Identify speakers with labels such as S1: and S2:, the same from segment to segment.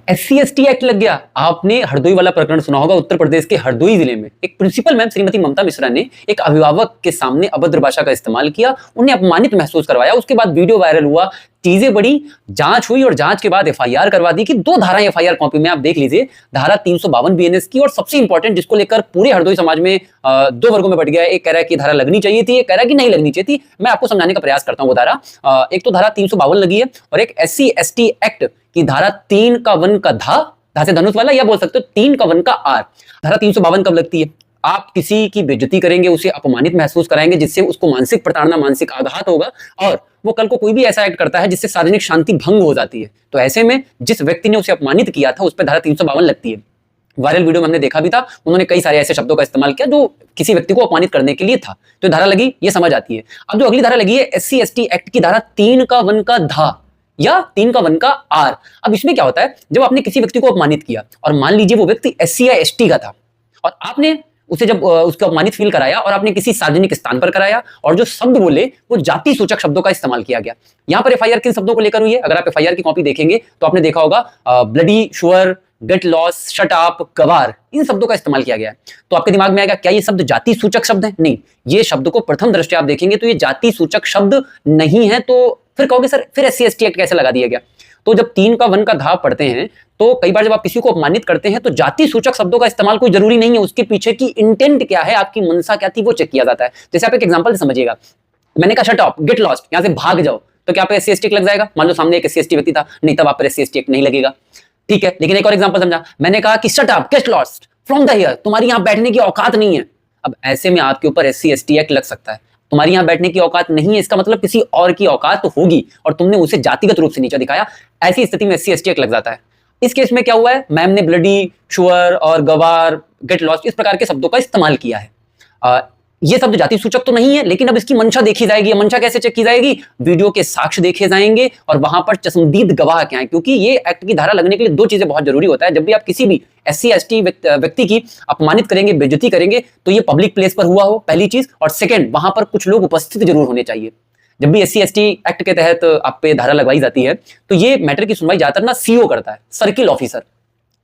S1: SC/ST act लग गया। आपने हरदोई वाला प्रकरण सुना होगा। उत्तर प्रदेश के हरदोई जिले में एक प्रिंसिपल मैम श्रीमती ममता मिश्रा ने एक अभिभावक के सामने अभद्र भाषा का इस्तेमाल किया, उन्हें अपमानित महसूस करवाया। उसके बाद वीडियो वायरल हुआ, चीजें बड़ी, जांच हुई और जांच के बाद FIR करवा दी कि 2 धाराएं FIR कॉपी में आप देख लीजिए, धारा 352 BNS की और सबसे इंपॉर्टेंट जिसको लेकर पूरे हरदोई समाज में 2 वर्गों में बट गया है। एक कह रहा है कि धारा लगनी चाहिए थी, एक कह रहा है कि नहीं लगनी चाहिए थी। मैं आपको समझाने का प्रयास करता हूं। वो धारा एक तो धारा 352 लगी है और एक SC/ST एक्ट की धारा 3 का 1 का धा से धनुष वाला, या बोल सकते हो 3 का 1 का आर। धारा 352 कब लगती है? आप किसी की बेइज्जती करेंगे, उसे अपमानित महसूस कराएंगे, जिससे उसको मानसिक प्रताड़ना, मानसिक आघात होगा और वो कल को कोई भी ऐसा एक्ट करता है जिससे सार्वजनिक शांति भंग हो जाती है। तो ऐसे में जिस व्यक्ति ने उसे अपमानित किया था उस पर धारा 352 लगती है। वायरल वीडियो में हमने देखा भी था, उन्होंने कई सारे ऐसे शब्दों का इस्तेमाल किया जो किसी व्यक्ति को अपमानित करने के लिए था। तो धारा लगी, ये समझ आती है। अब जो अगली धारा लगी है SC/ST एक्ट की धारा 3 का 1 का धा या 3 का 1 का आर। अब इसमें क्या होता है, जब आपने किसी व्यक्ति को अपमानित किया और मान लीजिए वो व्यक्ति SC या ST का था और आपने उसे जब उसको अपमानित फील कराया और आपने किसी सार्वजनिक स्थान पर कराया और जो शब्द बोले वो जाति सूचक शब्दों का इस्तेमाल किया गया। यहां पर FIR किन शब्दों को लेकर हुई है? अगर आप FIR की कॉपी देखेंगे तो आपने देखा होगा bloody, sure, get lost, shut up, गवार, इन शब्दों का इस्तेमाल किया गया है। तो आपके दिमाग में आएगा क्या ये शब्द जाति सूचक शब्द है? नहीं, ये शब्द को प्रथम दृष्टया आप देखेंगे तो ये जाति सूचक शब्द नहीं है। तो फिर कहोगे सर फिर SC/ST एक्ट कैसे लगा दिया गया? तो जब 3 का 1 का धा पढ़ते हैं तो कई बार जब आप किसी को अपमानित करते हैं तो जाति सूचक शब्दों का इस्तेमाल कोई जरूरी नहीं है, उसके पीछे की इंटेंट क्या है, आपकी मनसा क्या थी, वो चेक किया जाता है। जैसे आप एक एग्जांपल से समझिएगा, मैंने कहा शट अप, गेट लॉस्ट, यहां से भाग जाओ, तो क्या आप पे SC/ST एक्ट लग जाएगा? मान लो सामने एक SC/ST व्यक्ति था, नहीं तब आप पर SC/ST एक्ट नहीं लगेगा, ठीक है। लेकिन एक और एग्जांपल समझा, मैंने कहा कि shut up, get lost from the here, तुम्हारी यहां बैठने की औकात नहीं है। अब ऐसे में आपके ऊपर SC/ST एक्ट लग सकता है। तुम्हारी यहां बैठने की औकात नहीं है, इसका मतलब किसी और की औकात तो होगी और तुमने उसे जातिगत रूप से नीचा दिखाया। ऐसी स्थिति में SC/ST एक्ट लग जाता है। इस केस में क्या हुआ है, मैम ने ब्लडी, शुअर और गवार, गेट लॉस्ट इस प्रकार के शब्दों का इस्तेमाल किया है। ये शब्द जाति सूचक तो नहीं है, लेकिन अब इसकी मंशा देखी जाएगी। मंशा कैसे चेक की जाएगी? वीडियो के साक्ष्य देखे जाएंगे और वहां पर चश्मदीद गवाह क्या है, क्योंकि ये एक्ट की धारा लगने के लिए 2 चीजें बहुत जरूरी होता है। जब भी आप किसी भी SC/ST व्यक्ति की अपमानित करेंगे, बेइज्जती करेंगे, तो ये पब्लिक प्लेस पर हुआ हो, पहली चीज, और सेकंड वहां पर कुछ लोग उपस्थित जरूर होने चाहिए। जब भी SC/ST एक्ट के तहत आप पे धारा लगवाई जाती है तो ये मैटर की सुनवाई ज्यादातर ना CO करता है, सर्किल ऑफिसर।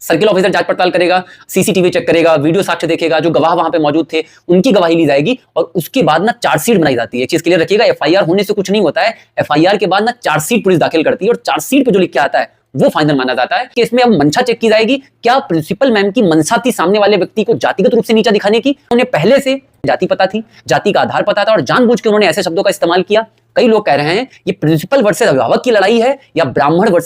S1: सर्किल ऑफिसर जांच पड़ताल करेगा, CCTV चेक करेगा, वीडियो साक्ष्य देखेगा, जो गवाह वहां पे मौजूद थे उनकी गवाही ली जाएगी और उसके बाद ना चार्जशीट बनाई जाती है। एक चीज क्लियर रखिएगा, FIR होने से कुछ नहीं होता है। FIR के बाद ना चार्जशीट पुलिस दाखिल करती है और चार्जशीट पे जो लिख के आता है वो फाइनल माना जाता है। कि इसमें अब मंशा चेक की जाएगी, क्या प्रिंसिपल मैम की मंशा थी सामने वाले व्यक्ति को जातिगत रूप से नीचा दिखाने की? उन्हें पहले से जाति पता थी, जाति का आधार पता था और जानबूझ के उन्होंने ऐसे शब्दों का इस्तेमाल किया। कई लोग कह रहे हैं ये प्रिंसिपल वर्सेस अभिभावक की लड़ाई है या ब्राह्मण वर्सेस